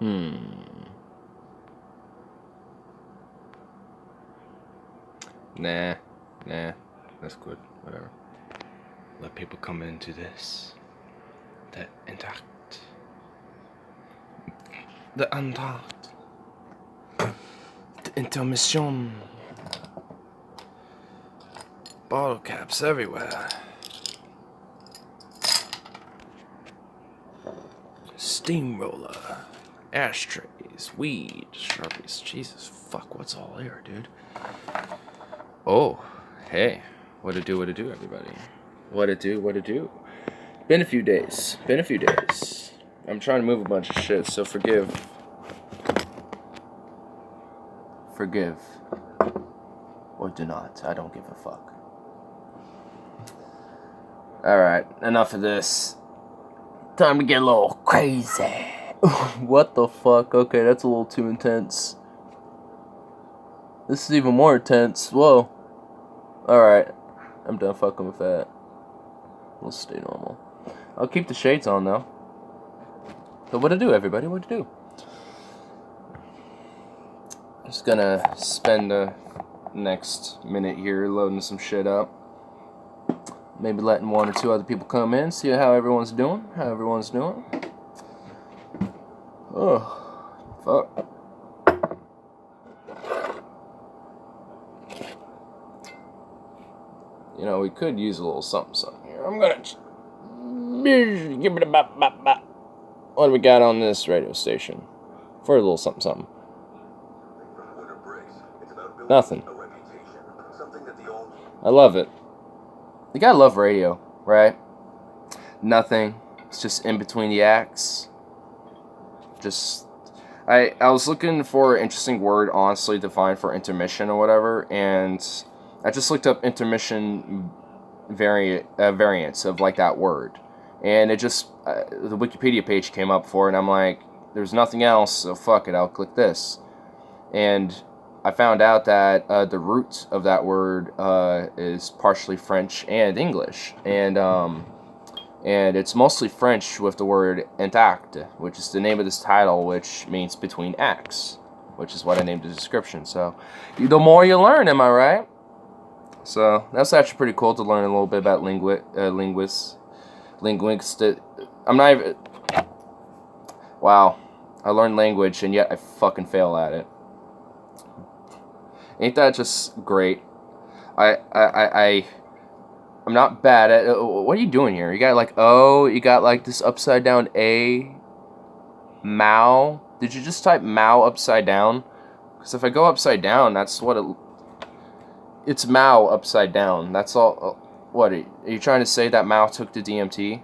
Nah, that's good. Whatever. Let people come into this. The Entr'acte. The Entr'acte. The intermission. Bottle caps everywhere. Steamroller. Ashtrays. Weed. Sharpies. Jesus fuck, what's all here, dude? Oh, hey. What it do, everybody? What it do? Been a few days. I'm trying to move a bunch of shit, so forgive. Or do not. I don't give a fuck. Alright, enough of this. Time to get a little crazy. What the fuck? Okay, that's a little too intense. This is even more intense. Whoa. Alright. I'm done fucking with that. We'll stay normal. I'll keep the shades on, though. But what to do, everybody? What to do? I'm just gonna spend the next minute here loading some shit up. Maybe letting one or two other people come in, see how everyone's doing. Oh, fuck. You know, we could use a little something here. I'm gonna give it a bop. What do we got on this radio station? For a little something. Nothing. I love it. You gotta love radio, right? Nothing. It's just in between the acts. I was looking for an interesting word, honestly, to find for intermission or whatever, and I just looked up intermission variants of like that word, and it just the Wikipedia page came up for it, and I'm like, there's nothing else, so fuck it, I'll click this, and I found out that the root of that word is partially French and English, and it's mostly French with the word Entr'acte, which is the name of this title, which means between acts, which is what I named the description. So, the more you learn, am I right? So that's actually pretty cool to learn a little bit about linguistics. I'm not even. Wow, I learned language and yet I fucking fail at it. Ain't that just great? I'm not bad at. What are you doing here? You got like you got like this upside down A. Mao. Did you just type Mao upside down? Because if I go upside down, that's what it. It's Mao upside down. That's all. What are you trying to say that Mao took the DMT?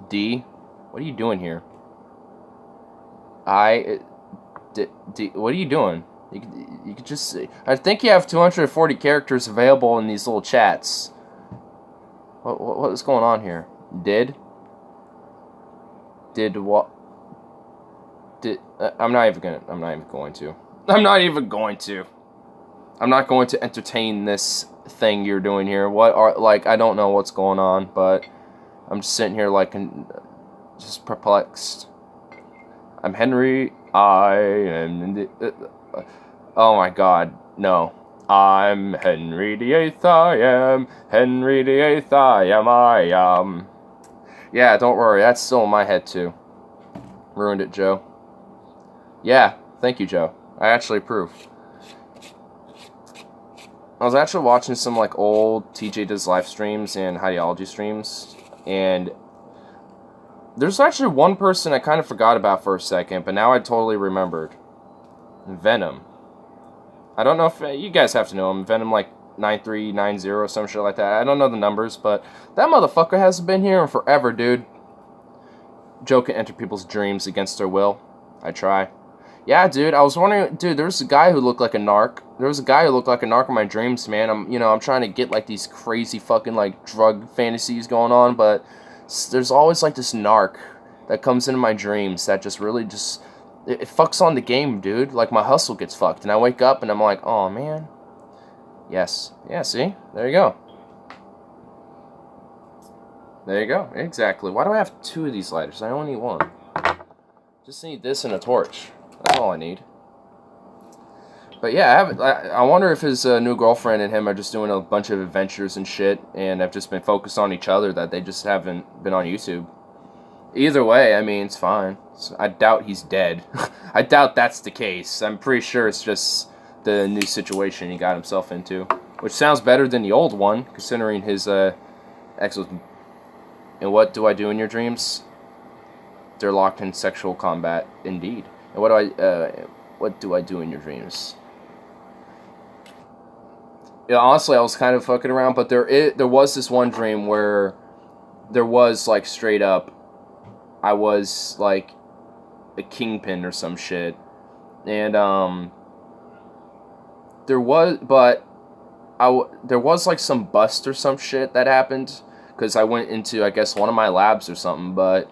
D. What are you doing here? What are you doing? You could just see. I think you have 240 characters available in these little chats. What is going on here? Did what? I'm not even going to entertain this thing you're doing here. I don't know what's going on, but I'm just sitting here like just perplexed. I'm Henry. Oh my God, no. I'm Henry VIII, I am. Henry VIII, I am. Yeah, don't worry, that's still in my head too. Ruined it, Joe. Yeah, thank you, Joe. I actually approve. I was actually watching some like old TJ Does live streams and ideology streams, and there's actually one person I kind of forgot about for a second, but now I totally remembered. Venom. I don't know if you guys have to know him. Venom like 9390 or some shit like that. I don't know the numbers, but that motherfucker hasn't been here in forever, dude. Joe can enter people's dreams against their will. I try. Yeah, dude, I was wondering, dude, there's a guy who looked like a narc. There was a guy who looked like a narc in my dreams, man. I'm trying to get like these crazy fucking like drug fantasies going on, but there's always like this narc that comes into my dreams that just really just it fucks on the game, dude. Like my hustle gets fucked, and I wake up and I'm like, oh man. Yes. Yeah, see? There you go. There you go. Exactly. Why do I have two of these lighters? I only need one. Just need this and a torch. That's all I need. But yeah, I wonder if his new girlfriend and him are just doing a bunch of adventures and shit, and have just been focused on each other, that they just haven't been on YouTube. Either way, I mean, it's fine. I doubt he's dead. I doubt that's the case. I'm pretty sure it's just the new situation he got himself into. Which sounds better than the old one, considering his ex was... And what do I do in your dreams? They're locked in sexual combat, indeed. And what do I do in your dreams? Yeah, honestly, I was kind of fucking around, but there was this one dream where there was, like, straight up, I was, like, a kingpin or some shit. And, there was, there was, like, some bust or some shit that happened, because I went into, I guess, one of my labs or something, but,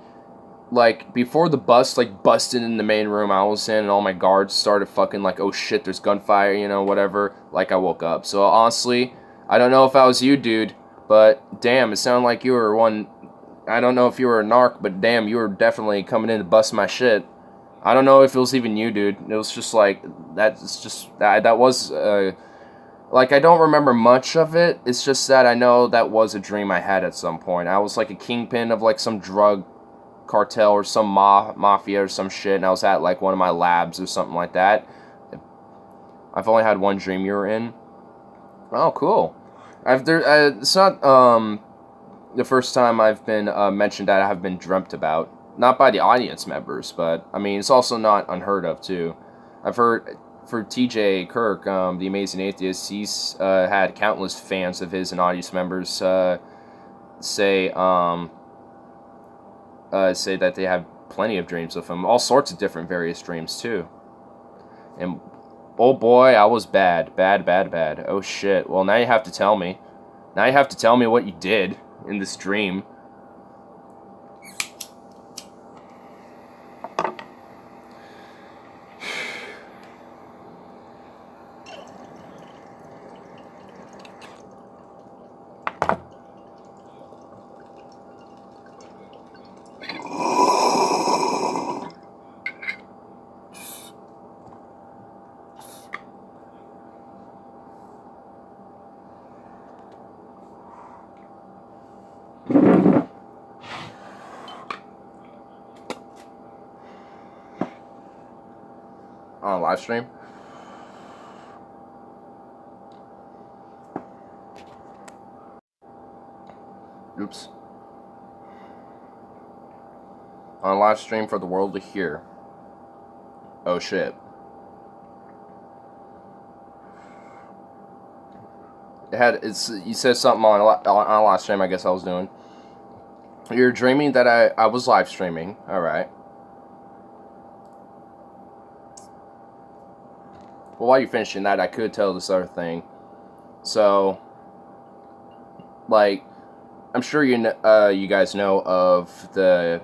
like, before the bust, like, busted in the main room I was in, and all my guards started fucking, like, oh shit, there's gunfire, you know, whatever, like, I woke up. So, honestly, I don't know if I was you, dude, but, damn, it sounded like you were one, I don't know if you were a narc, but damn, you were definitely coming in to bust my shit. I don't know if it was even you, dude. It was just, like, that was, like, I don't remember much of it. It's just that I know that was a dream I had at some point. I was, like, a kingpin of, like, some drug cartel or some mafia or some shit, and I was at, like, one of my labs or something like that. I've only had one dream you were in. Oh, cool. It's not, the first time I've been, mentioned that I have been dreamt about. Not by the audience members, but, I mean, it's also not unheard of, too. I've heard... For TJ Kirk, the Amazing Atheist, he's had countless fans of his and audience members say that they have plenty of dreams of him. All sorts of different various dreams, too. And, oh boy, I was bad. Bad. Oh shit. Well, now you have to tell me. Now you have to tell me what you did in this dream. On a live stream. Oops. On a live stream for the world to hear. Oh shit. You said something on a live stream, I guess I was doing. You're dreaming that I was live streaming. Alright. Well, while you're finishing that, I could tell this other thing. So, like, I'm sure you guys know of the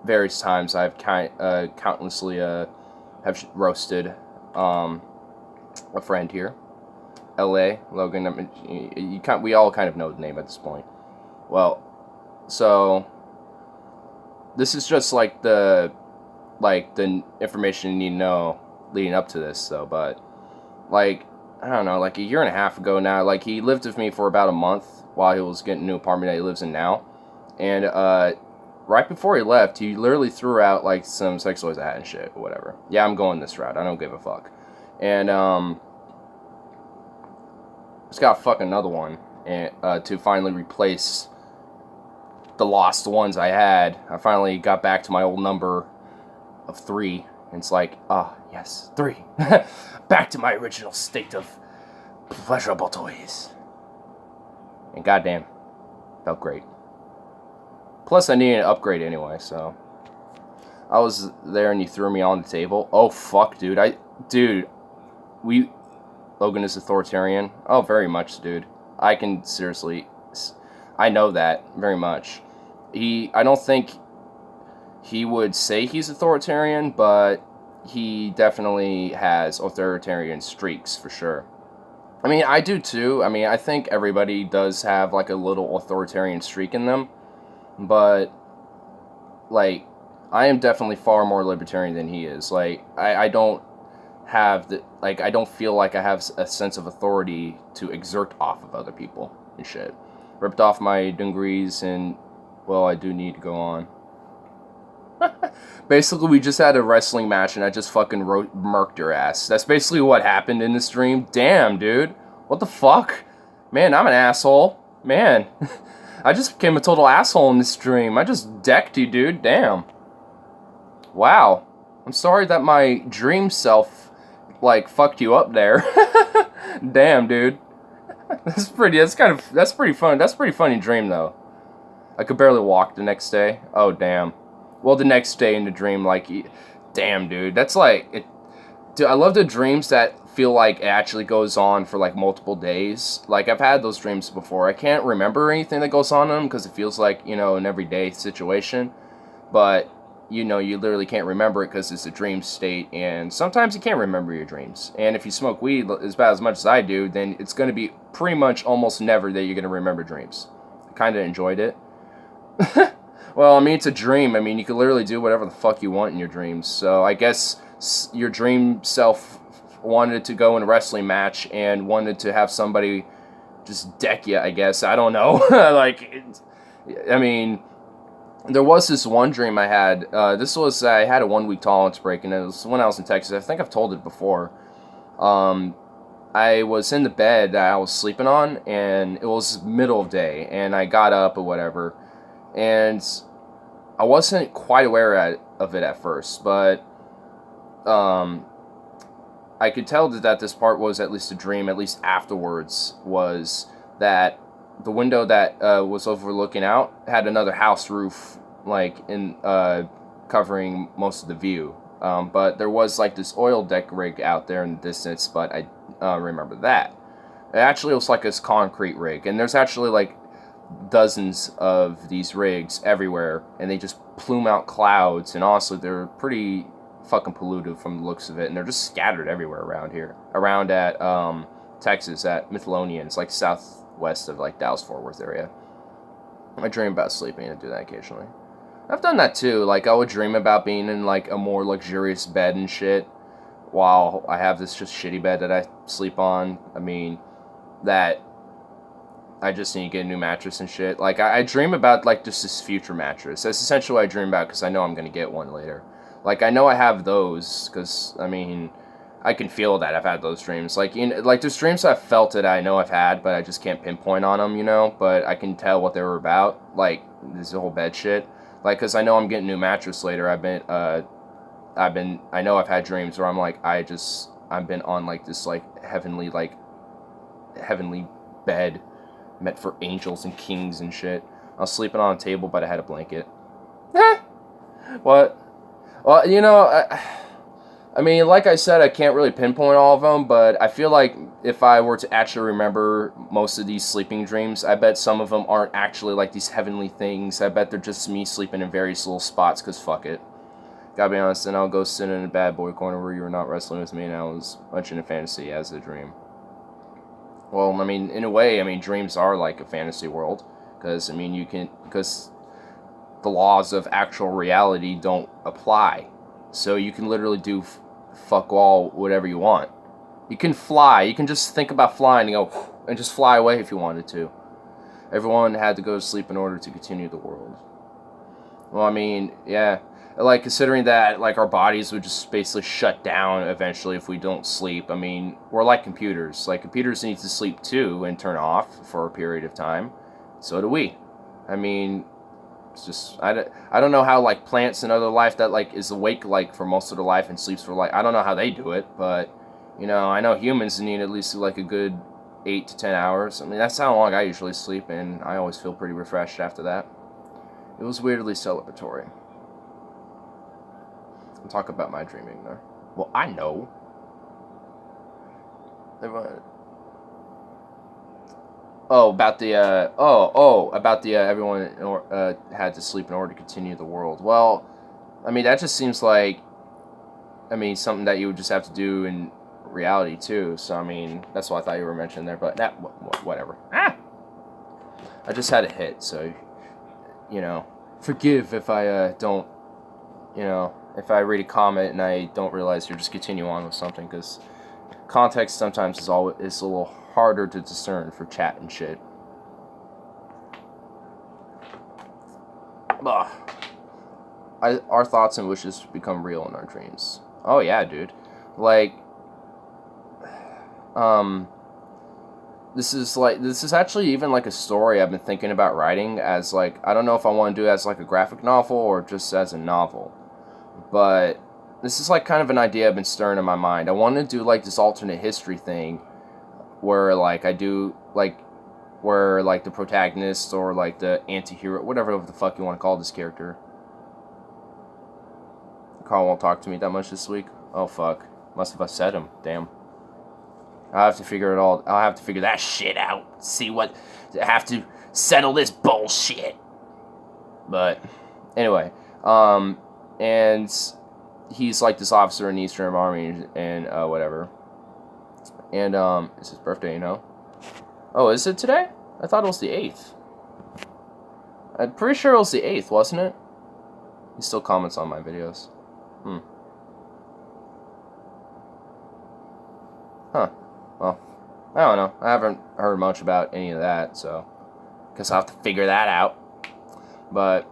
various times I've countlessly have roasted a friend here, L.A. Logan. I mean, we all kind of know the name at this point. Well, so this is just like the information you need to know leading up to this, though. But like, I don't know, like a year and a half ago now, like he lived with me for about a month while he was getting a new apartment that he lives in now, and right before he left, he literally threw out like some sex toys I had and shit or whatever. Yeah, I'm going this route. I don't give a fuck. And just got fuck another one and to finally replace the lost ones I had. I finally got back to my old number of 3. And it's like, yes, 3. Back to my original state of pleasurable toys. And goddamn, felt great. Plus, I needed an upgrade anyway, so I was there and you threw me on the table. Oh fuck, dude! Logan is authoritarian. Oh, very much, dude. I can seriously, I know that very much. I don't think he would say he's authoritarian, but he definitely has authoritarian streaks for sure. I mean, I do too. I mean, I think everybody does have like a little authoritarian streak in them, but like, I am definitely far more libertarian than he is. Like, I don't have the, like, I don't feel like I have a sense of authority to exert off of other people and shit. Ripped off my dungarees and, well, I do need to go on. Basically, we just had a wrestling match and I just fucking murked your ass. That's basically what happened in the stream. Damn, dude. What the fuck? Man, I'm an asshole. Man. I just became a total asshole in this stream. I just decked you, dude. Damn. Wow. I'm sorry that my dream self, like, fucked you up there. Damn, dude. That's pretty fun. That's a pretty funny dream, though. I could barely walk the next day. Oh, damn. Well, the next day in the dream, like, damn, dude. That's like, dude, I love the dreams that feel like it actually goes on for, like, multiple days. Like, I've had those dreams before. I can't remember anything that goes on in them because it feels like, you know, an everyday situation. But, you know, you literally can't remember it because it's a dream state. And sometimes you can't remember your dreams. And if you smoke weed as much as I do, then it's going to be pretty much almost never that you're going to remember dreams. I kind of enjoyed it. Well, I mean, it's a dream. I mean, you can literally do whatever the fuck you want in your dreams. So I guess your dream self wanted to go in a wrestling match and wanted to have somebody just deck you, I guess. I don't know. I mean, there was this one dream I had. I had a 1 week tolerance break, and it was when I was in Texas. I think I've told it before. I was in the bed that I was sleeping on, and it was middle of day, and I got up or whatever. And I wasn't quite aware of it at first, but I could tell that this part was at least a dream, at least afterwards, was that the window that was overlooking out had another house roof, like, in covering most of the view. But there was, like, this oil deck rig out there in the distance, but I remember that. It actually was like this concrete rig, and there's actually, like, dozens of these rigs everywhere, and they just plume out clouds, and honestly, they're pretty fucking polluted from the looks of it, and they're just scattered everywhere around here. Around at Texas, at Midlothian. It's like southwest of, like, Dallas-Fort Worth area. I dream about sleeping and do that occasionally. I've done that too. Like, I would dream about being in, like, a more luxurious bed and shit, while I have this just shitty bed that I sleep on. I mean, that I just need to get a new mattress and shit. Like, I dream about, like, just this future mattress. That's essentially what I dream about, because I know I'm going to get one later. Like, I know I have those, because, I mean, I can feel that I've had those dreams. Like, there's dreams I've felt that I know I've had, but I just can't pinpoint on them, you know? But I can tell what they were about. Like, this whole bed shit. Like, because I know I'm getting a new mattress later. I know I've had dreams where I'm like, I've been on, like, this, like, heavenly bed meant for angels and kings and shit. I was sleeping on a table, but I had a blanket. What? Well, you know, I mean, like I said, I can't really pinpoint all of them, but I feel like if I were to actually remember most of these sleeping dreams, I bet some of them aren't actually, like, these heavenly things. I bet they're just me sleeping in various little spots, because fuck it. Gotta be honest, then I'll go sit in a bad boy corner where you were not wrestling with me, and I was munching a fantasy as a dream. Well, I mean, in a way, I mean, dreams are like a fantasy world, because, I mean, because the laws of actual reality don't apply, so you can literally do fuck all whatever you want. You can fly, you can just think about flying and go, and just fly away if you wanted to. Everyone had to go to sleep in order to continue the world. Well, I mean, yeah, like, considering that, like, our bodies would just basically shut down eventually if we don't sleep. I mean, we're like computers. Like, computers need to sleep too and turn off for a period of time. So do we. I mean, it's just, I don't know how, like, plants and other life that, like, is awake, like, for most of their life and sleeps for, like, I don't know how they do it, but, you know, I know humans need at least, like, a good 8 to 10 hours. I mean, that's how long I usually sleep, and I always feel pretty refreshed after that. It was weirdly celebratory. I'll talk about my dreaming there. Well, I know. About the everyone had to sleep in order to continue the world. Well, I mean, that just seems like, I mean, something that you would just have to do in reality too. So, I mean, that's what I thought you were mentioning there, but that, whatever. I just had a hit, so, you know, forgive if I don't you know, if I read a comment and I don't realize you're just continue on with something, because context sometimes is a little harder to discern for chat and shit. Ugh. Our thoughts and wishes become real in our dreams. Oh yeah, dude. Like, this is actually even like a story I've been thinking about writing as like, I don't know if I want to do it as like a graphic novel or just as a novel. But this is like kind of an idea I've been stirring in my mind. I want to do like this alternate history thing where like I do like where like the protagonist or like the anti-hero, whatever the fuck you want to call this character. Carl won't talk to me that much this week. Oh fuck. Must have upset him. Damn. I'll have to figure it all. I'll have to figure that shit out. See what. I have to settle this bullshit. But anyway, and he's like this officer in the Eastern Army and whatever. And it's his birthday, you know. Oh, is it today? I thought it was the 8th. I'm pretty sure it was the 8th, wasn't it? He still comments on my videos. Huh. Well, I don't know. I haven't heard much about any of that, so guess I'll have to figure that out. But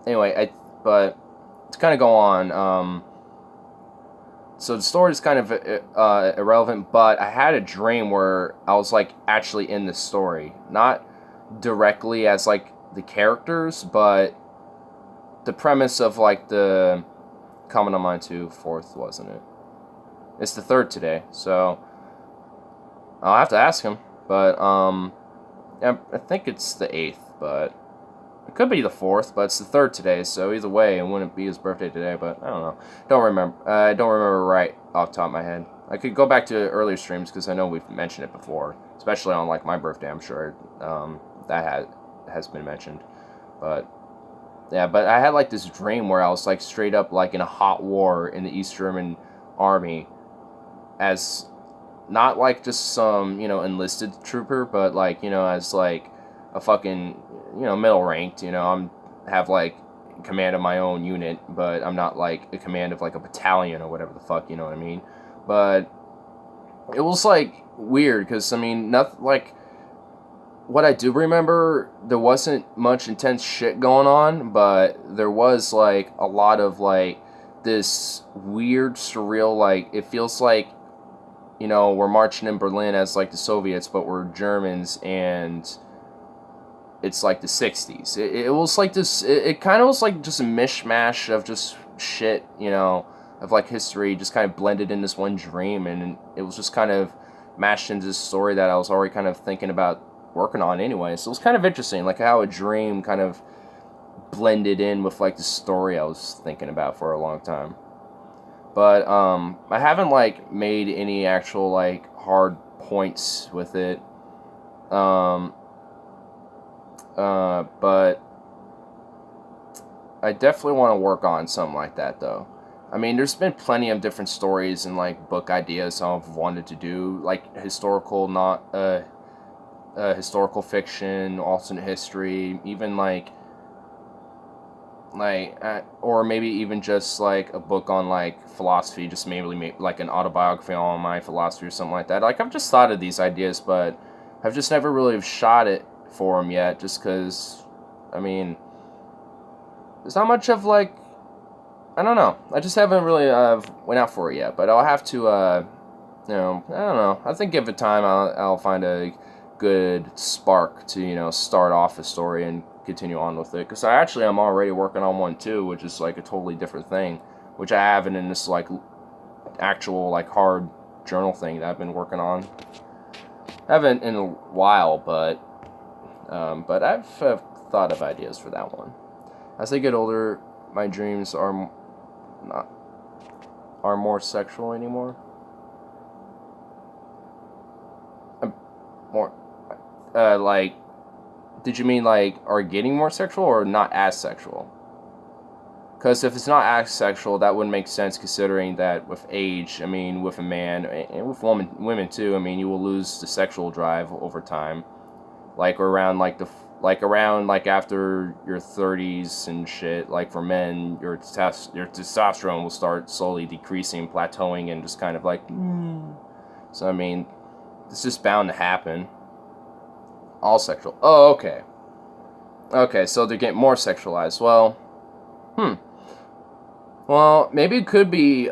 anyway, but to kind of go on, so the story is kind of irrelevant, but I had a dream where I was like actually in the story, not directly as like the characters, but the premise of like the comment on mine too. 4th, wasn't it? It's the 3rd today, so I'll have to ask him. But yeah, I think it's the 8th, but it could be the 4th. But it's the 3rd today, so either way, it wouldn't be his birthday today. But I don't know. I don't remember right off the top of my head. I could go back to earlier streams because I know we've mentioned it before, especially on like my birthday. I'm sure that has been mentioned, but. Yeah, but I had like this dream where I was like straight up like in a hot war in the East German army as not like just some, you know, enlisted trooper, but like, you know, as like a fucking, you know, middle ranked, you know, have like command of my own unit, but I'm not like a command of like a battalion or whatever the fuck, you know what I mean? But it was like weird because I mean, nothing like. What I do remember, there wasn't much intense shit going on, but there was, like, a lot of, like, this weird, surreal, like, it feels like, you know, we're marching in Berlin as, like, the Soviets, but we're Germans, and it's, like, the 60s. It was, like, this, it kind of was, like, just a mishmash of just shit, you know, of, like, history, just kind of blended in this one dream, and it was just kind of mashed into this story that I was already kind of thinking about working on anyway, so it was kind of interesting, like how a dream kind of blended in with like the story I was thinking about for a long time. But I haven't like made any actual like hard points with it. But I definitely want to work on something like that though. I mean, there's been plenty of different stories and like book ideas I've wanted to do, like historical, not historical fiction, alternate history, even like or maybe even just like a book on like philosophy, just maybe like an autobiography on my philosophy or something like that. Like I've just thought of these ideas, but I've just never really shot it for them yet, just because, I mean, there's not much of like, I don't know. I just haven't really went out for it yet, but I'll have to, you know, I don't know. I think give it time, I'll find a good spark to, you know, start off a story and continue on with it, because I'm already working on one too, which is like a totally different thing, which I haven't in this like actual like hard journal thing that I've been working on. I haven't in a while, but I've thought of ideas for that one. As I get older, my dreams are more sexual anymore. More like, did you mean like are getting more sexual or not as sexual? Because if it's not as sexual, that wouldn't make sense, considering that with age, I mean, with a man and with women too, I mean, you will lose the sexual drive over time. Like around like the like around like after your 30s and shit, like for men, your testosterone will start slowly decreasing, plateauing, and just kind of like. So I mean, it's just bound to happen. All sexual. Oh, okay. Okay, so they're getting more sexualized. Well, Well, maybe it could be.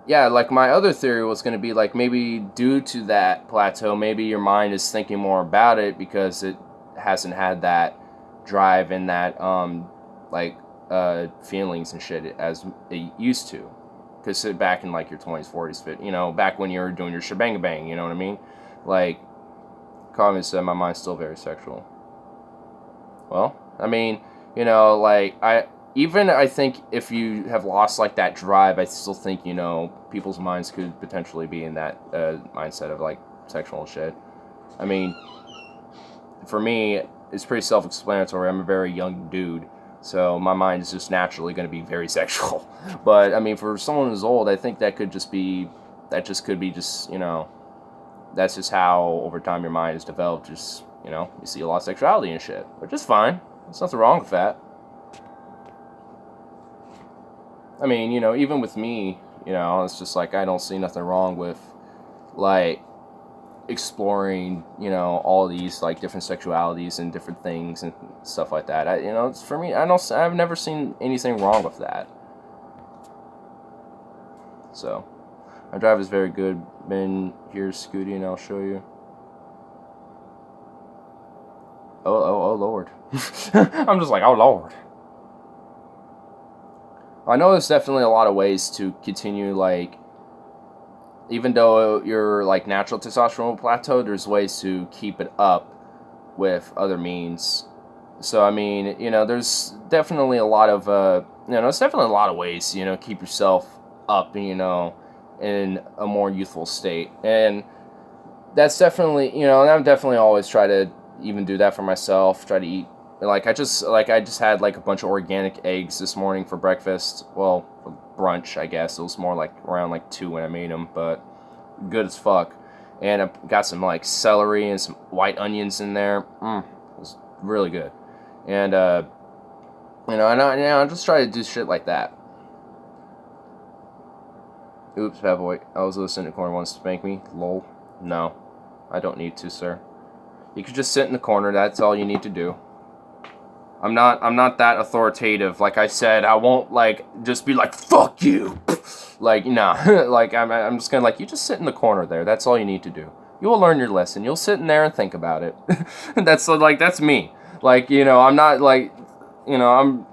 Yeah, like my other theory was going to be like maybe due to that plateau, maybe your mind is thinking more about it because it hasn't had that drive and that feelings and shit as it used to. Because back in like your 20s, 40s, you know, back when you were doing your shebang bang, you know what I mean? Like, Carmen said, my mind's still very sexual. Well, I mean, you know, like I think if you have lost like that drive, I still think, you know, people's minds could potentially be in that mindset of like sexual shit. I mean, for me, it's pretty self-explanatory. I'm a very young dude, so my mind is just naturally going to be very sexual. But I mean, for someone who's old, I think that could just be, you know, that's just how over time your mind is developed. Just, you know, you see a lot of sexuality and shit, which is fine. There's nothing wrong with that. I mean, you know, even with me, you know, it's just like I don't see nothing wrong with, like, exploring, you know, all these, like, different sexualities and different things and stuff like that. You know, it's, for me, I've never seen anything wrong with that. So, my drive is very good. Ben, here's Scooty, and I'll show you. Oh, Lord. I'm just like, oh, Lord. I know there's definitely a lot of ways to continue, like, even though your, like, natural testosterone will plateau, there's ways to keep it up with other means. So, I mean, you know, there's definitely a lot of, you know, there's definitely a lot of ways, you know, keep yourself up, you know, in a more youthful state. And that's definitely, you know, and I've definitely always tried to even do that for myself, try to eat. I just had like a bunch of organic eggs this morning for breakfast. Well, for brunch, I guess. It was more like around like 2 when I made them, but good as fuck. And I got some like celery and some white onions in there. It was really good. And you know, I just try to do shit like that. Oops, bad boy. I was listening to corner wants to spank me. Lol. No, I don't need to, sir. You could just sit in the corner. That's all you need to do. I'm not that authoritative. Like I said, I won't like just be like fuck you. Like nah. Like I'm just gonna like you just sit in the corner there. That's all you need to do. You will learn your lesson. You'll sit in there and think about it. That's me. Like, you know, I'm not like, you know, I'm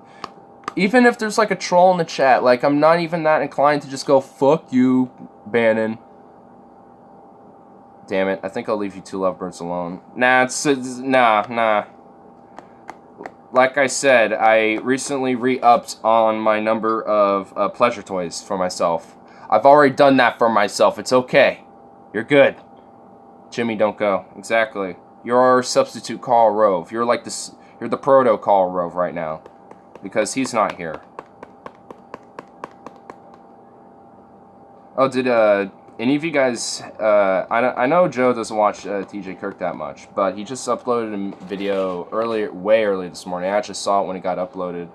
even if there's like a troll in the chat, like I'm not even that inclined to just go fuck you, Bannon. Damn it. I think I'll leave you two lovebirds alone. Nah, nah. Like I said, I recently re-upped on my number of pleasure toys for myself. I've already done that for myself. It's okay. You're good. Jimmy, don't go. Exactly. You're our substitute Karl Rove. You're like this. You're the proto Karl Rove right now, because he's not here. Oh, did any of you guys? I know Joe doesn't watch TJ Kirk that much, but he just uploaded a video way earlier this morning. I actually saw it when it got uploaded.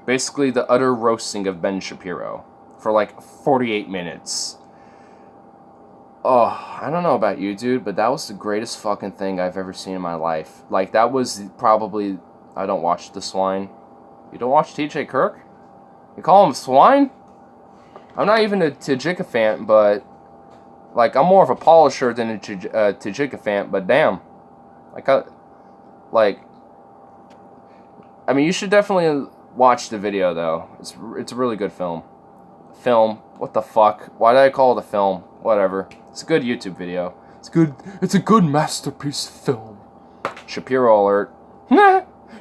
Basically, the utter roasting of Ben Shapiro for like 48 minutes. Oh, I don't know about you, dude, but that was the greatest fucking thing I've ever seen in my life. Like, that was probably... I don't watch the swine. You don't watch TJ Kirk? You call him swine? I'm not even a Tajikafant, but... Like, I'm more of a polisher than a Tajikafant, but damn. I mean, you should definitely watch the video, though. It's a really good film. Film? What the fuck? Why did I call it a film? Whatever. It's a good YouTube video. It's a good masterpiece film. Shapiro alert.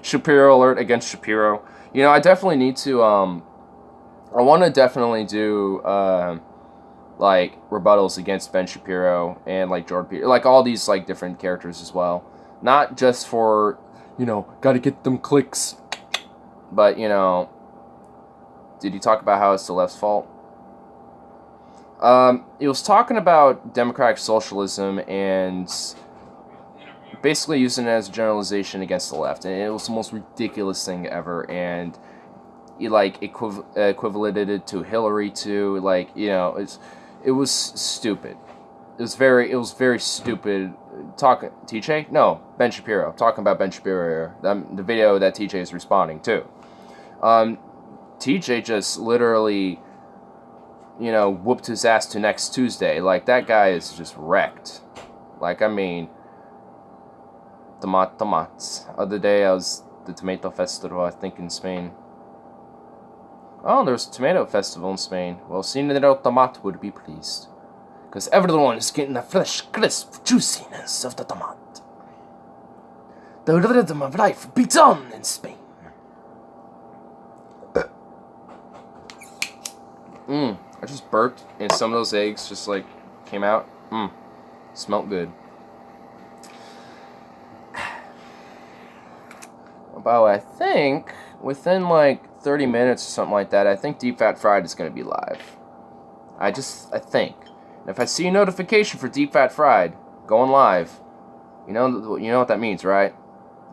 Shapiro alert against Shapiro. You know, I definitely need to, I want to definitely do, like, rebuttals against Ben Shapiro and, like, Jordan Peterson. Like, all these, like, different characters as well. Not just for, you know, gotta get them clicks. But, you know, did he talk about how it's the left's fault? He was talking about democratic socialism and basically using it as a generalization against the left, and it was the most ridiculous thing ever, and he, like, equivalated it to Hillary too, like, you know, it was stupid. It was very stupid. Talking TJ? No, Ben Shapiro. Talking about Ben Shapiro here. The video that TJ is responding to. TJ just literally, you know, whooped his ass to next Tuesday. Like, that guy is just wrecked. Like, I mean, tomates. Other day I was the tomato festival, I think, in Spain. Oh, there's a tomato festival in Spain. Well, Señor Tomat would be pleased. Because everyone is getting the fresh, crisp juiciness of the tomato. The rhythm of life beats on in Spain. I just burped, and some of those eggs just, like, came out. Smelled good. About, I think, within, like, 30 minutes or something like that, I think Deep Fat Fried is going to be live. I think. And if I see a notification for Deep Fat Fried going live, you know what that means, right?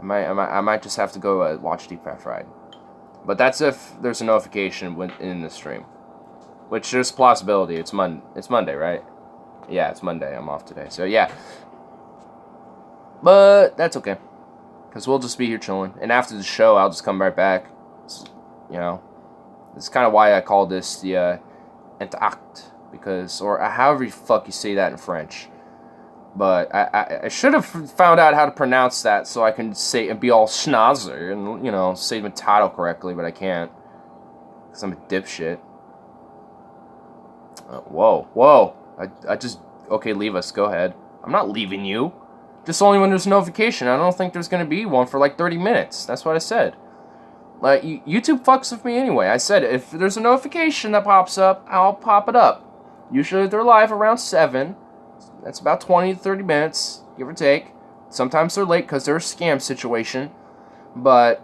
I might just have to go watch Deep Fat Fried. But that's if there's a notification in the stream. Which there's a possibility. It's Monday, right? Yeah, it's Monday. I'm off today. So, yeah. But that's okay. Because we'll just be here chilling. And after the show, I'll just come right back. You know. It's kind of why I call this the Entr'acte. Because, or however the fuck you say that in French. But I should have found out how to pronounce that so I can say and be all schnauzer and, you know, say the title correctly, but I can't. Because I'm a dipshit. Whoa. I just... Okay, leave us. Go ahead. I'm not leaving you. Just only when there's a notification. I don't think there's going to be one for like 30 minutes. That's what I said. Like, YouTube fucks with me anyway. I said if there's a notification that pops up, I'll pop it up. Usually they're live around 7. That's about 20 to 30 minutes, give or take. Sometimes they're late because they're a scam situation. But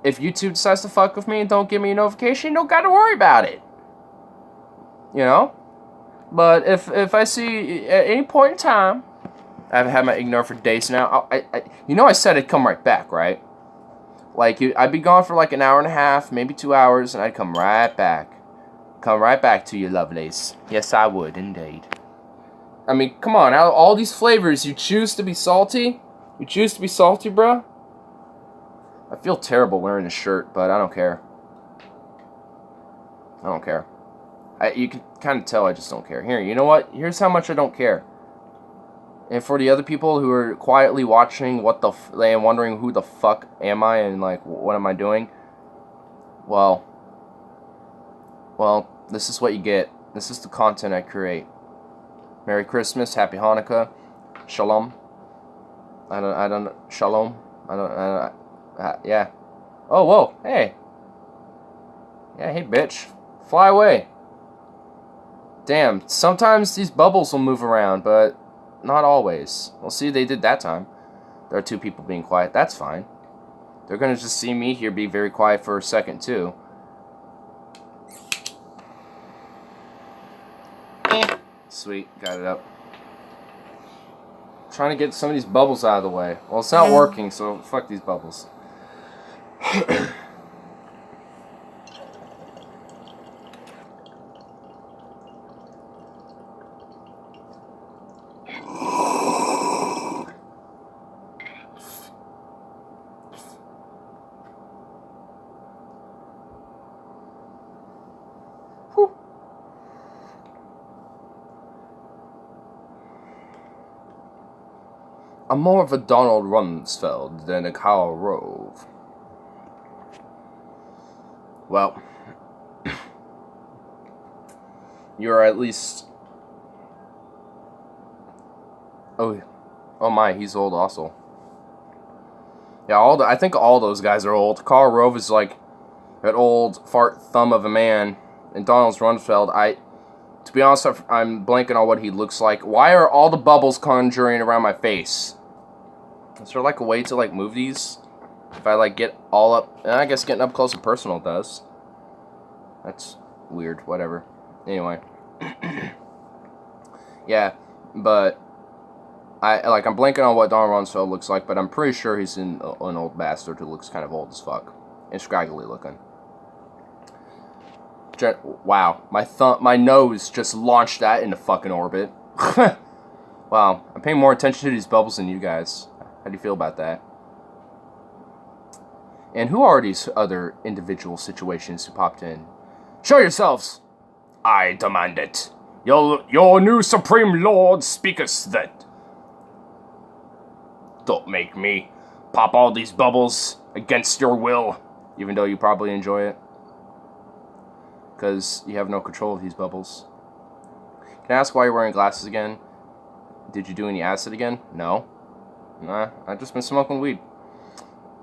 if YouTube decides to fuck with me and don't give me a notification, you don't got to worry about it. You know? But if I see at any point in time, I've had my ignore for days now. I said I'd come right back, right? Like, I'd be gone for like an hour and a half, maybe 2 hours, and I'd come right back. Come right back to you, lovelies. Yes, I would, indeed. I mean, come on, out of all these flavors, you choose to be salty? You choose to be salty, bruh? I feel terrible wearing this shirt, but I don't care. I don't care. You can kind of tell I just don't care. Here, you know what? Here's how much I don't care. And for the other people who are quietly watching and wondering who the fuck am I and, like, what am I doing? Well, this is what you get. This is the content I create. Merry Christmas, Happy Hanukkah, Shalom. Shalom. Yeah. Oh, whoa, hey. Yeah, hey, bitch. Fly away. Damn, sometimes these bubbles will move around, but not always. Well, see, they did that time. There are 2 people being quiet. That's fine. They're gonna just see me here be very quiet for a second, too. Sweet, got it up. Trying to get some of these bubbles out of the way. Well, it's not working, so fuck these bubbles. I'm more of a Donald Rumsfeld than a Karl Rove. Well, you're at least... Oh my, he's old also. Yeah, I think all those guys are old. Karl Rove is like that old fart thumb of a man. And Donald Rumsfeld, to be honest, I'm blanking on what he looks like. Why are all the bubbles conjuring around my face? Is there like a way to like move these? If I like get all up, I guess getting up close and personal does. That's weird, whatever. Anyway. Yeah, but I'm blanking on what Donald Rumsfeld looks like, but I'm pretty sure he's an old bastard who looks kind of old as fuck and scraggly looking. Wow, my nose just launched that into fucking orbit. Wow, I'm paying more attention to these bubbles than you guys. How do you feel about that? And who are these other individual situations who popped in? Show yourselves! I demand it. Your new Supreme Lord speaketh that. Don't make me pop all these bubbles against your will, even though you probably enjoy it. Because you have no control of these bubbles. Can I ask why you're wearing glasses again? Did you do any acid again? No. Nah, I've just been smoking weed.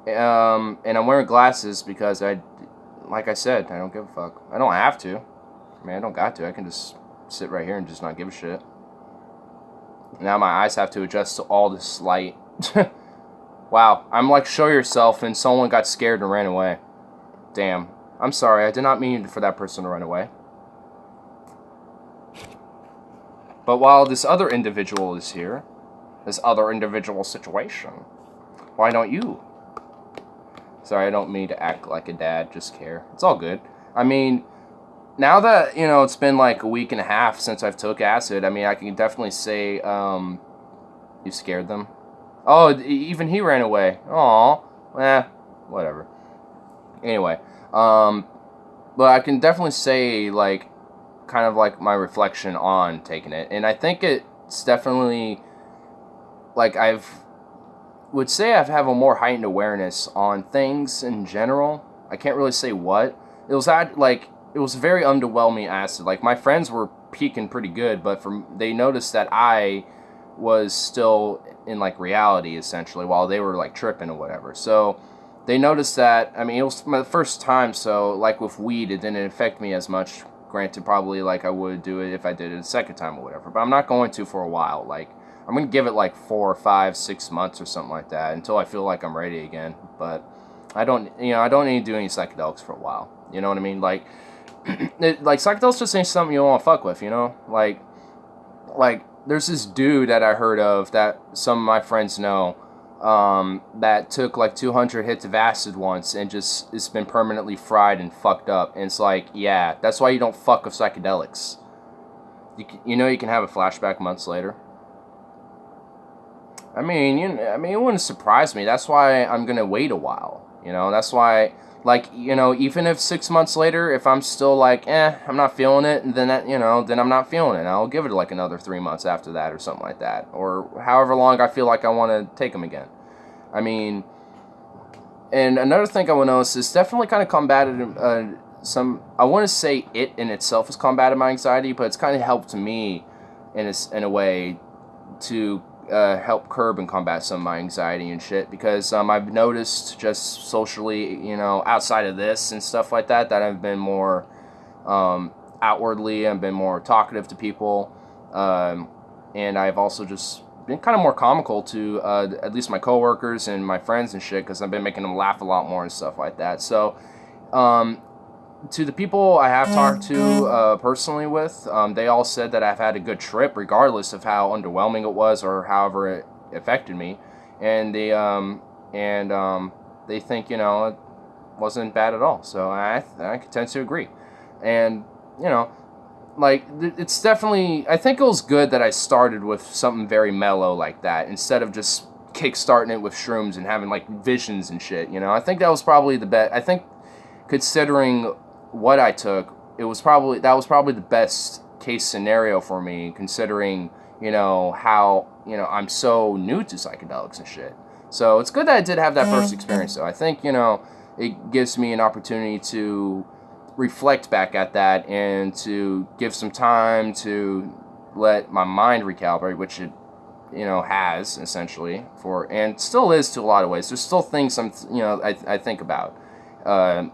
And I'm wearing glasses because like I said, I don't give a fuck. I don't have to. I mean, I don't got to. I can just sit right here and just not give a shit. Now my eyes have to adjust to all this light. Wow, I'm like, show yourself, and someone got scared and ran away. Damn. I'm sorry, I did not mean for that person to run away. But while this other individual is here, this other individual situation, why don't you? Sorry, I don't mean to act like a dad, just care. It's all good. I mean, now that, it's been like a week and a half since I've took acid, I mean, I can definitely say, you scared them. Oh, even he ran away. Aw, whatever. Anyway, but I can definitely say, like, kind of like my reflection on taking it. And I think it's definitely, like, would say I have a more heightened awareness on things in general. I can't really say what. It was very underwhelming acid. Like, my friends were peaking pretty good, but they noticed that I was still in, like, reality, essentially, while they were, like, tripping or whatever. So they noticed that, I mean, it was my first time, so, like, with weed, it didn't affect me as much. Granted, probably, like, I would do it if I did it a second time or whatever. But I'm not going to for a while. Like, I'm going to give it, like, 4 or 5, 6 months or something like that until I feel like I'm ready again. But I don't need to do any psychedelics for a while. You know what I mean? Like, psychedelics just ain't something you want to fuck with, Like, there's this dude that I heard of that some of my friends know, that took like 200 hits of acid once and just it's been permanently fried and fucked up. And it's like, yeah, that's why you don't fuck with psychedelics. You can have a flashback months later. I mean, it wouldn't surprise me. That's why I'm gonna wait a while. That's why, like, even if 6 months later, if I'm still like, I'm not feeling it, and then then I'm not feeling it. I'll give it like another 3 months after that or something like that, or however long I feel like I want to take them again. I mean, and another thing I will notice is definitely kind of combated I want to say it in itself has combated my anxiety, but it's kind of helped me in a way to help curb and combat some of my anxiety and shit, because I've noticed just socially, outside of this and stuff like that I've been more outwardly, I've been more talkative to people, and I've also just been kind of more comical to at least my coworkers and my friends and shit, because I've been making them laugh a lot more and stuff like that. So to the people I have talked to personally with, they all said that I've had a good trip regardless of how underwhelming it was or however it affected me, and they think it wasn't bad at all. So I tend to agree, and like, it's definitely, I think it was good that I started with something very mellow like that instead of just kickstarting it with shrooms and having like visions and shit. I think that was probably the best. I think, considering what I took, that was probably the best case scenario for me, considering how I'm so new to psychedelics and shit. So it's good that I did have that first experience, though. I think it gives me an opportunity to reflect back at that and to give some time to let my mind recalibrate, which it has essentially and still is to a lot of ways. There's still things I think about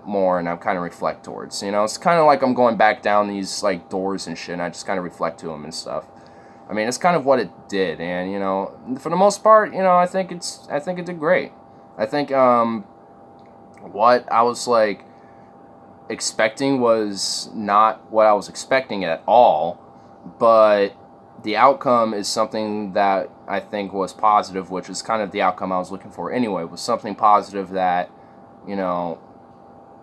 more, and I kind of reflect towards. It's kind of like I'm going back down these like doors and shit, and I just kind of reflect to them and stuff. I mean, it's kind of what it did, and for the most part, I think it did great. I think what I was like expecting was not what I was expecting at all, but the outcome is something that I think was positive, which is kind of the outcome I was looking for anyway, was something positive that, you know,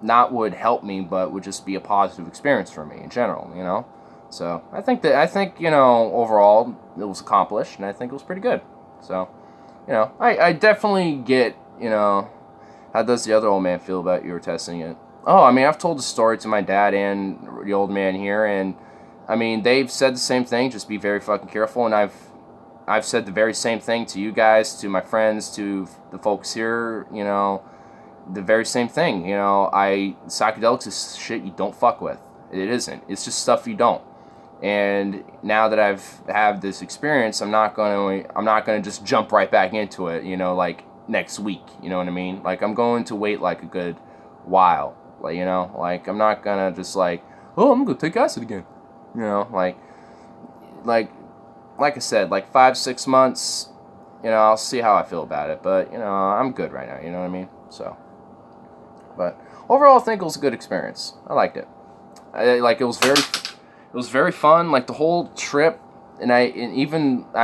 not would help me, but would just be a positive experience for me in general, you know? So I think, you know, overall it was accomplished, and I think it was pretty good. So, you know, I definitely get, you know, how does the other old man feel about you were testing it? Oh, I mean, I've told the story to my dad and the old man here, and I mean, they've said the same thing, just be very fucking careful, and I've said the very same thing to you guys, to my friends, to the folks here, you know, the very same thing, you know, psychedelics is shit you don't fuck with. It isn't. It's just stuff you don't. And now that I've had this experience, I'm not gonna just jump right back into it, you know, like next week, you know what I mean? Like, I'm going to wait like a good while, like, you know, like, I'm not gonna just like, oh, I'm gonna take acid again, you know, like I said, like 5-6 months, you know, I'll see how I feel about it, but, you know, I'm good right now, you know what I mean? So, but overall, I think it was a good experience. I liked it. It was very fun, like the whole trip, and I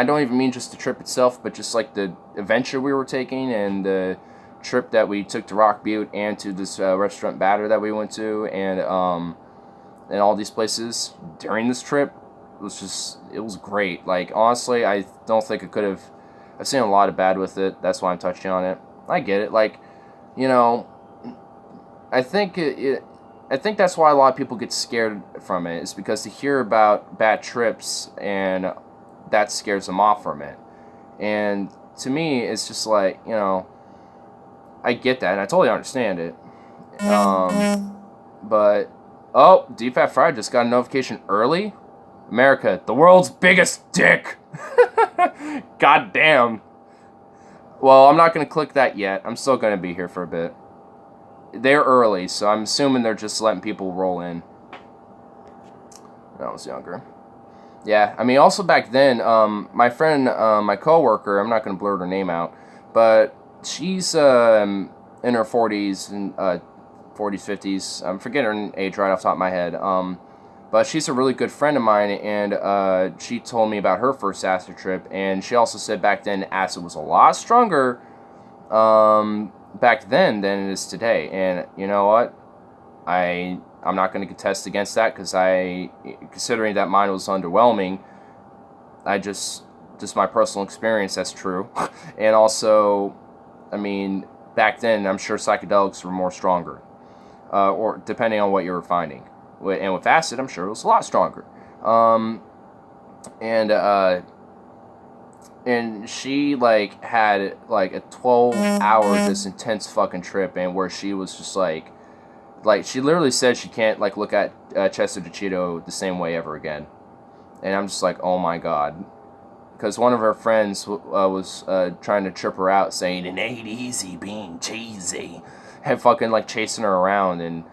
don't even mean just the trip itself, but just like the adventure we were taking, and the trip that we took to Rock Butte, and to this restaurant Batter that we went to, and all these places during this trip. It was great. Like, honestly, I don't think I've seen a lot of bad with it. That's why I'm touching on it. I get it. Like, you know, I think I think that's why a lot of people get scared from it, is because they hear about bad trips and that scares them off from it. And to me, it's just like, you know, I get that and I totally understand it. But, oh, DFAT Friday just got a notification early. America, the world's biggest dick. God damn. Well, I'm not going to click that yet. I'm still going to be here for a bit. They're early, so I'm assuming they're just letting people roll in. When I was younger. Yeah, I mean, also back then, my friend, my coworker, I'm not going to blurt her name out, but she's in her 40s, and 40s, 50s. I'm forgetting her age right off the top of my head. But she's a really good friend of mine, and she told me about her first acid trip, and she also said back then acid was a lot stronger back then than it is today. And you know what? I'm not going to contest against that, because considering that mine was underwhelming, just my personal experience, that's true. And also, I mean, back then, I'm sure psychedelics were more stronger, or depending on what you were finding. And with acid, I'm sure it was a lot stronger. And she, like, had, like, a 12-hour, this intense fucking trip, and where she was just, like, she literally said she can't, like, look at Chester DeCito the same way ever again. And I'm just like, oh my god. Because one of her friends was trying to trip her out, saying, "It ain't easy being cheesy," and fucking, like, chasing her around, and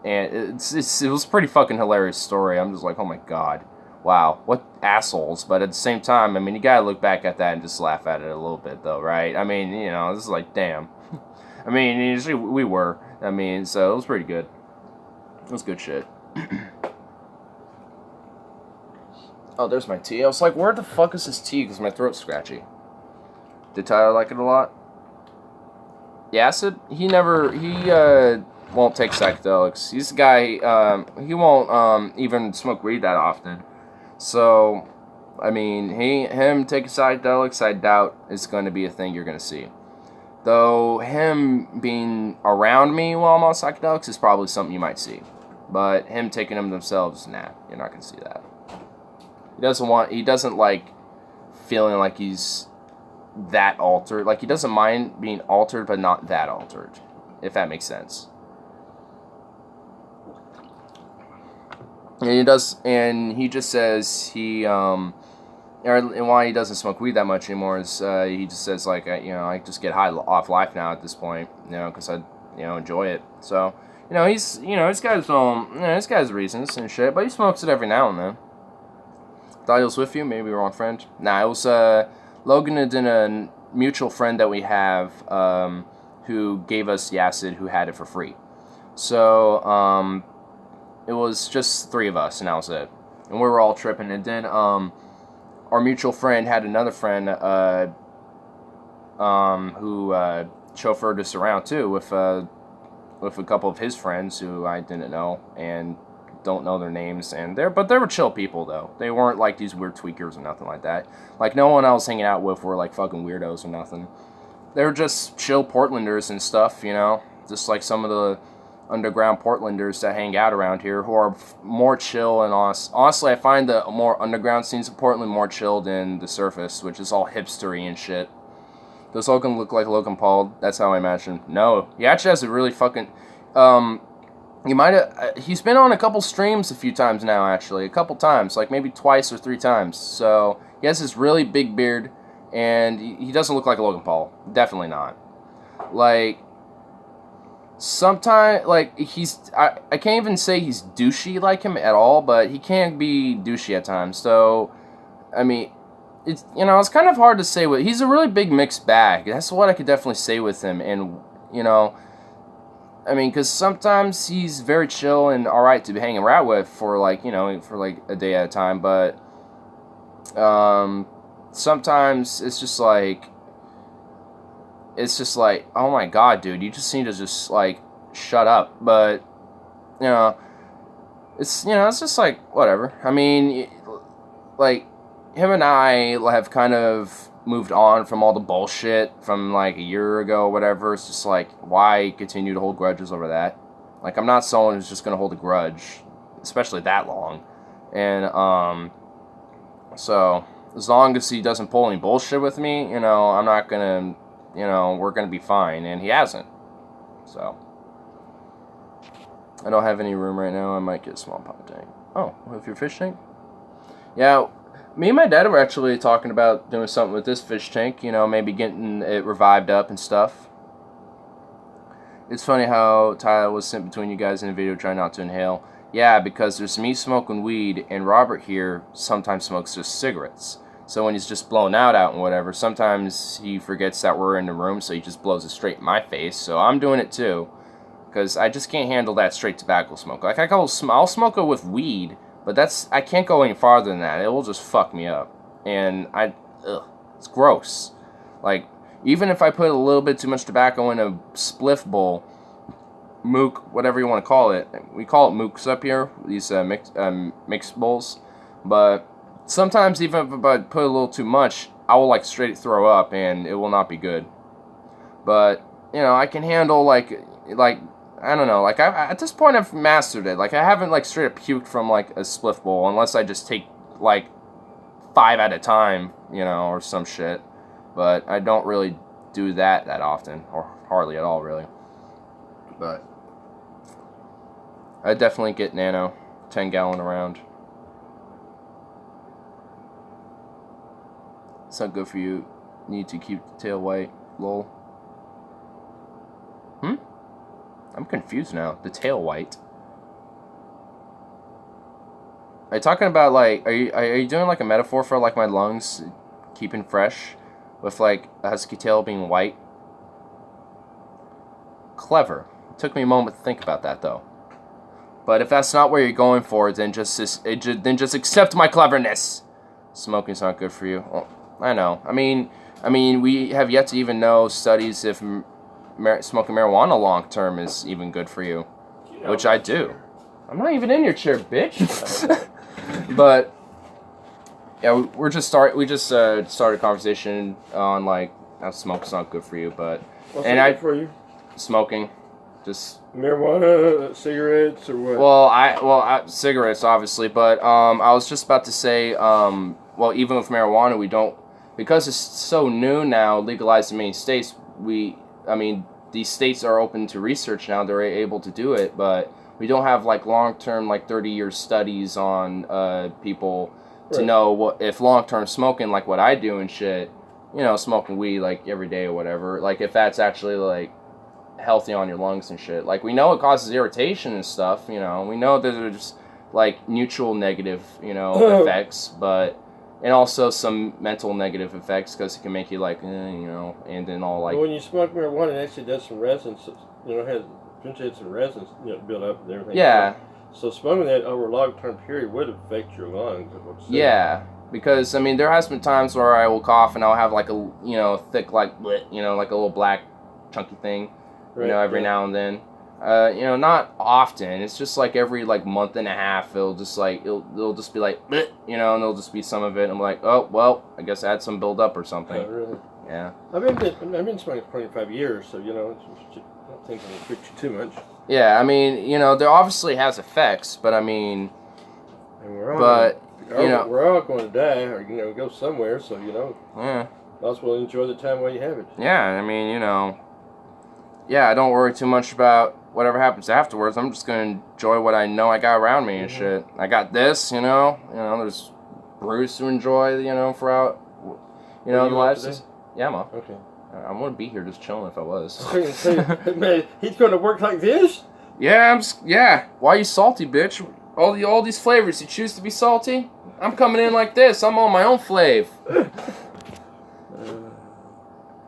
it was a pretty fucking hilarious story. I'm just like, oh my god, wow, what assholes. But at the same time, I mean, you gotta look back at that and just laugh at it a little bit, though, right? I mean, you know, this is like, damn. I mean, usually we were. I mean, so it was pretty good. It was good shit. Oh, there's my tea. I was like, where the fuck is this tea? Because my throat's scratchy. Did Tyler like it a lot? Yeah, Acid, he won't take psychedelics. He's a guy, he won't even smoke weed that often. So, I mean, him taking psychedelics, I doubt is going to be a thing you're going to see. Though, him being around me while I'm on psychedelics is probably something you might see. But him taking them themselves, nah, you're not going to see that. He doesn't like feeling like he's that altered. Like, he doesn't mind being altered, but not that altered, if that makes sense. And he just says and why he doesn't smoke weed that much anymore is he just says, like, I just get high off life now at this point, because I enjoy it. So, he's got his own, he's got his reasons and shit, but he smokes it every now and then. Thought he was with you, maybe wrong friend. Nah, it was Logan and a mutual friend that we have who gave us the acid, who had it for free. So, it was just 3 of us, and that was it. And we were all tripping. And then our mutual friend had another friend who chauffeured us around too with a couple of his friends who I didn't know and don't know their names, and they were chill people though. They weren't like these weird tweakers or nothing like that. Like no one I was hanging out with were like fucking weirdos or nothing. They were just chill Portlanders and stuff, you know, just like some of the underground Portlanders that hang out around here who are more chill and honest. Honestly, I find the more underground scenes of Portland more chill than the surface, which is all hipstery and shit. Does Logan look like Logan Paul? That's how I imagine. No, he actually has a really fucking. You might have. He's been on a couple streams a few times now. Actually, a couple times, like maybe twice or 3 times. So he has this really big beard, and he doesn't look like a Logan Paul. Definitely not. Like sometimes, like I can't even say he's douchey like him at all, but he can be douchey at times. So, I mean. It's, you know, it's kind of hard to say. He's a really big mixed bag. That's what I could definitely say with him. And, you know, I mean, because sometimes he's very chill and alright to be hanging around with for, like, you know, for, like, a day at a time. But, sometimes it's just like, oh my god, dude, you just need to just, like, shut up. But, you know, it's just like, whatever. I mean, like, him and I have kind of moved on from all the bullshit from like a year ago or whatever. It's just like, why continue to hold grudges over that? Like, I'm not someone who's just going to hold a grudge, especially that long. And, so, as long as he doesn't pull any bullshit with me, you know, I'm not going to, you know, we're going to be fine. And he hasn't. So, I don't have any room right now. I might get a small pop tank. Oh, with your fish tank? Yeah. Me and my dad were actually talking about doing something with this fish tank, you know, maybe getting it revived up and stuff. It's funny how Tyler was sent between you guys in a video trying not to inhale. Yeah, because there's me smoking weed, and Robert here sometimes smokes just cigarettes. So when he's just blowing out and whatever, sometimes he forgets that we're in the room, so he just blows it straight in my face. So I'm doing it too, because I just can't handle that straight tobacco smoke. Like, I'll smoke it with weed, but I can't go any farther than that. It will just fuck me up. And it's gross. Like, even if I put a little bit too much tobacco in a spliff bowl, mook, whatever you want to call it. We call it mooks up here, these mixed bowls. But sometimes even if I put a little too much, I will like straight throw up and it will not be good. But, you know, I can handle like I don't know, like, at this point, I've mastered it. Like, I haven't, like, straight up puked from, like, a spliff bowl, unless I just take, like, 5 at a time, you know, or some shit. But I don't really do that often, or hardly at all, really. But I definitely get Nano, 10-gallon around. It's not good for you. Need to keep the tail white, lol. I'm confused now. The tail white. Are you talking about, like, are you doing, like, a metaphor for, like, my lungs keeping fresh with, like, a husky tail being white? Clever. It took me a moment to think about that, though. But if that's not where you're going for, then just accept my cleverness. Smoking's not good for you. Well, I know. I mean, we have yet to even know studies if smoking marijuana long term is even good for you, which I do. I'm not even in your chair, bitch. But yeah, we just started a conversation on like how smoking's not good for you, but what's good for you? Smoking, just marijuana, cigarettes, or what? Well, cigarettes obviously, but I was just about to say well, even with marijuana, we don't, because it's so new now, legalized in many states. These states are open to research now. They're able to do it, but we don't have, like, long-term, like, 30-year studies on people to know if long-term smoking, like what I do and shit, you know, smoking weed, like, every day or whatever, like, if that's actually, like, healthy on your lungs and shit. Like, we know it causes irritation and stuff, you know. We know that there's, like, neutral negative, you know, effects, but... And also some mental negative effects, because it can make you like, you know, and then all like... Well, when you smoke marijuana, it actually does some resins, you know, has some resins, you know, build up and everything. Yeah. So smoking that over a long-term period would affect your lungs. Yeah. Because I mean, there has been times where I will cough and I'll have like a thick like like a little black chunky thing, every now and then. Not often. It's just like every like month and a half. It'll just be like and there'll just be some of it. I'm like, oh well, I guess I had some build up or something. Oh, really? Yeah. I've been smoking 25 years, so I don't think it'll affect you too much. Yeah, I mean, there obviously has effects, but I mean, and we're all going to die, or go somewhere. So yeah, might as well enjoy the time while you have it. Yeah, I mean, yeah, I don't worry too much about whatever happens afterwards. I'm just gonna enjoy what I know I got around me and shit. I got this, there's brews to enjoy, throughout, the lives. Yeah, Ma. Okay. I wouldn't be here just chilling if I was. Man, he's going to work like this? Yeah, yeah. Why you salty, bitch? All these flavors. You choose to be salty? I'm coming in like this. I'm on my own flav.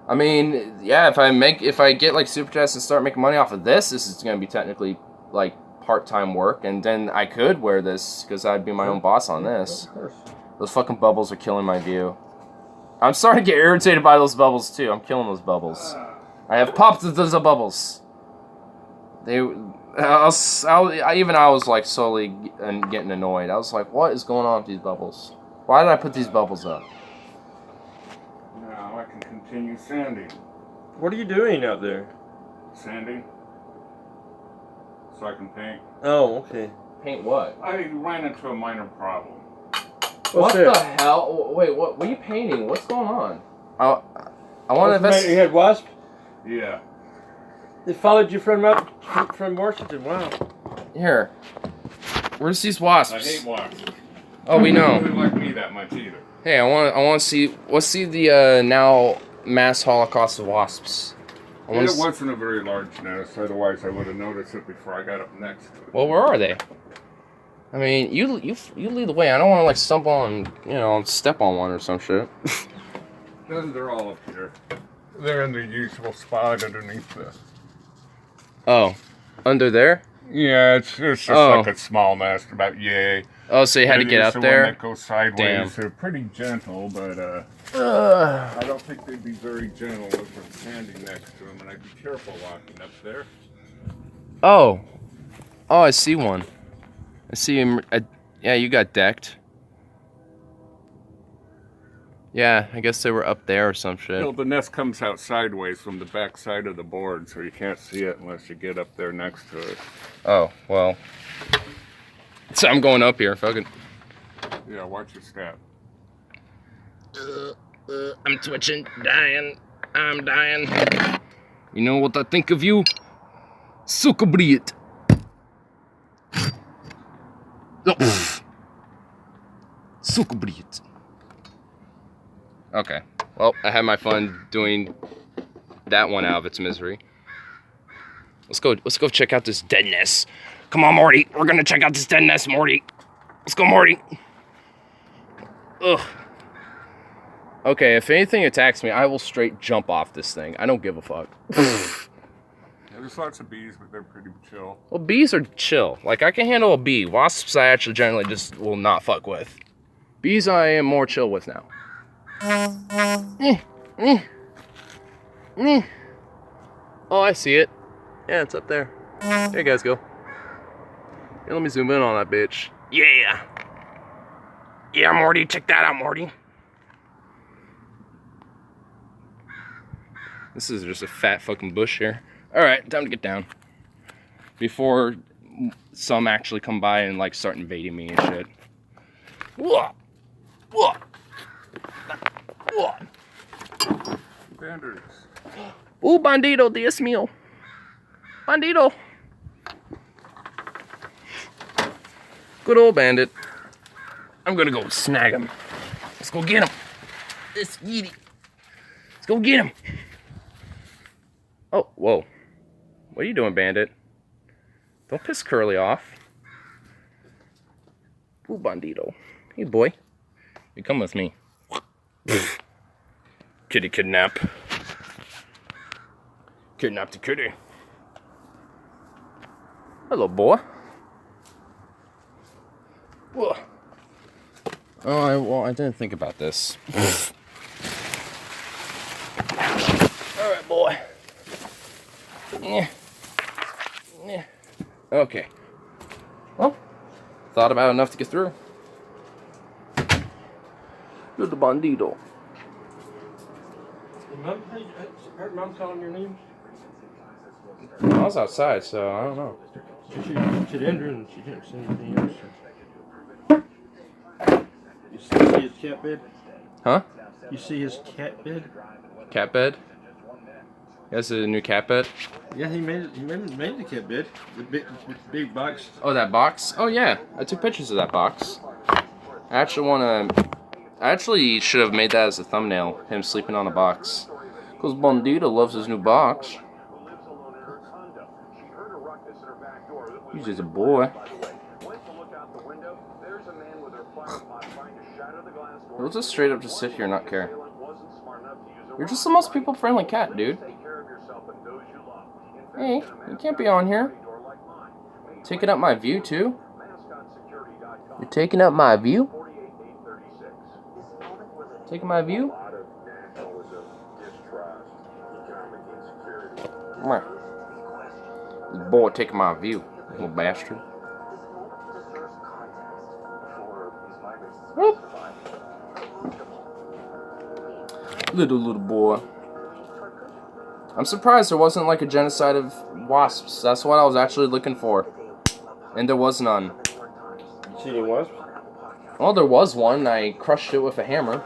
I mean, yeah. If I get like super chats and start making money off of this is gonna be technically like part-time work, and then I could wear this because I'd be my own boss on this. Those fucking bubbles are killing my view. I'm starting to get irritated by those bubbles too. I'm killing those bubbles. I have popped those bubbles. I was like slowly getting annoyed. I was like, what is going on with these bubbles? Why did I put these bubbles up? Now I can continue sanding. What are you doing out there? Sanding. So I can paint. Oh, okay. Paint what? I ran into a minor problem. What the hell? Wait, what are you painting? What's going on? I want to invest. You had wasp? Yeah. They followed you from Washington. Wow. Here. Where's these wasps? I hate wasps. Oh, we know. They don't like me that much either. Hey, I want to see. Let's see the now mass holocaust of wasps. It wasn't a very large nest. Otherwise, I would have noticed it before I got up next to it. Well, where are they? I mean, you lead the way. I don't want to like stumble on, step on one or some shit. Then they're all up here. They're in the usual spot underneath the. Oh, under there? Yeah, it's just like a small nest, about yay. Oh, so you had to get up there? One that goes sideways. Damn. They're pretty gentle, but I don't think they'd be very gentle if we're standing next to them, and I'd be careful walking up there. Oh, I see one. I see him. Yeah, you got decked. Yeah, I guess they were up there or some shit. Well, the nest comes out sideways from the back side of the board, so you can't see it unless you get up there next to it. Oh, well. So I'm going up here, fucking. Yeah, watch your step. I'm twitching, dying. I'm dying. You know what I think of you? Sukkabreed. Sukkabreed. Okay. Well, I had my fun doing that one out of its misery. Let's go check out this dead nest. Come on, Morty. We're gonna check out this dead nest, Morty. Let's go, Morty. Ugh. Okay, if anything attacks me, I will straight jump off this thing. I don't give a fuck. Yeah, there's lots of bees, but they're pretty chill. Well, bees are chill. Like, I can handle a bee. Wasps, I actually generally just will not fuck with. Bees, I am more chill with now. Oh, I see it. Yeah, it's up there. There you guys go. Yeah, let me zoom in on that bitch. Yeah. Yeah, Morty. Check that out, Morty. This is just a fat fucking bush here. Alright, time to get down. Before some actually come by and like start invading me and shit. Whoa. Whoa. Whoa. Banders. Ooh, bandito, Dios mío. Bandito. Good old bandit. I'm gonna go snag him. Let's go get him. Let's get it. Let's go get him. Oh, whoa. What are you doing, bandit? Don't piss Curly off. Ooh, bandito. Hey, boy. You come with me. Kitty kidnap. Kidnap the kitty. Hello, boy. Whoa. Oh, well, I didn't think about this. Alright, boy. Yeah. Yeah. Okay. Well, thought about enough to get through. Little bandito. Mom, I heard Mom calling your name. I was outside, so I don't know. She did enter and she didn't say anything else. You see his cat bed? Huh? You see his cat bed? Cat bed? That's a new cat bed? Yeah, he made it. He made the cat bed. The big box. Oh, that box? Oh, yeah. I took pictures of that box. I actually should have made that as a thumbnail. Him sleeping on a box. Because Bandito loves his new box. He's just a boy. He'll just straight up just sit here and not care. You're just the most people-friendly cat, dude. Hey, you can't be on here. Taking up my view, too. You're taking up my view? Taking my view? Come on. This boy taking my view, little bastard. Whoop. Little boy. I'm surprised there wasn't like a genocide of wasps. That's what I was actually looking for. And there was none. You see any wasps? Well, there was one. I crushed it with a hammer.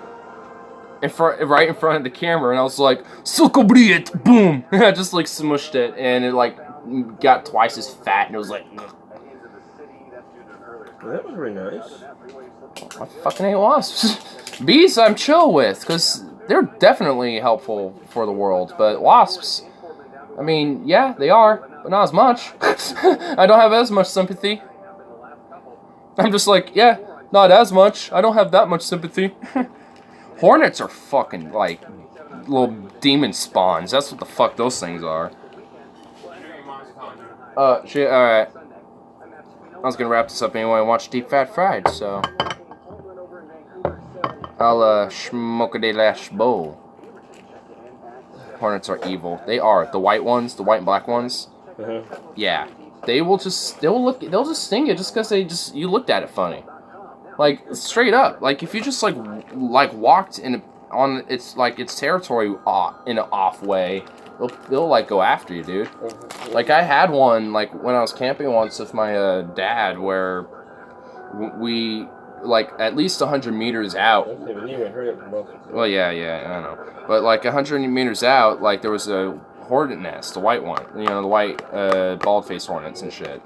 Right in front of the camera, and I was like, "Sukobriet!" Boom! I just like smushed it, and it like got twice as fat, and it was like, ugh. Well, that was very nice. I fucking hate wasps. Bees, I'm chill with, because they're definitely helpful for the world, but wasps, I mean, yeah, they are, but not as much. I don't have as much sympathy. I'm just like, yeah, not as much. I don't have that much sympathy. Hornets are fucking, like, little demon spawns. That's what the fuck those things are. Shit, alright. I was gonna wrap this up anyway and watch Deep Fat Fried, so... I'll, smoke a de lash bowl. Hornets are evil. They are. The white ones, the white and black ones. Yeah. They'll just sting you just because you looked at it funny. Like, straight up. Like, if you just, like walked on its territory in an off way, they'll like, go after you, dude. Like, I had one, like, when I was camping once with my, dad, where we, like, at least 100 meters out. Well, yeah, I know. But, like, 100 meters out, like, there was a hornet nest, the white one. You know, the white, bald-faced hornets and shit.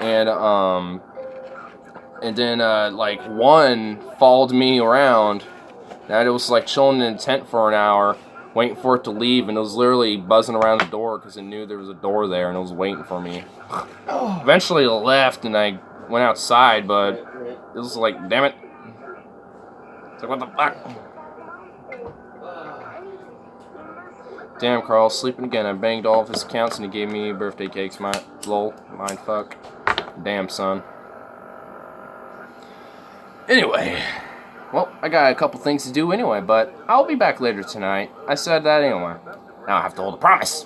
And then, like, one followed me around, and it was, like, chilling in a tent for an hour, waiting for it to leave, and it was literally buzzing around the door because it knew there was a door there, and it was waiting for me. Eventually, it left, and I went outside, but it was like, damn it. It's like, what the fuck? Damn, Carl's sleeping again. I banged all of his accounts, and he gave me birthday cakes. Lol, mind fuck. Damn, son. Anyway, well, I got a couple things to do anyway, but I'll be back later tonight. I said that anyway. Now I have to hold a promise.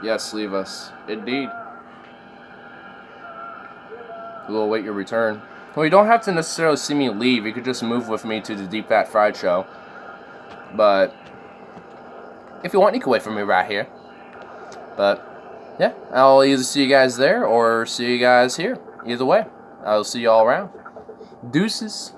Yes, leave us. Indeed. We'll await your return. Well, you don't have to necessarily see me leave. You could just move with me to the Deep Fat Fried show. But if you want, you can wait for me right here. But yeah, I'll either see you guys there or see you guys here. Either way, I'll see you all around. Deuces.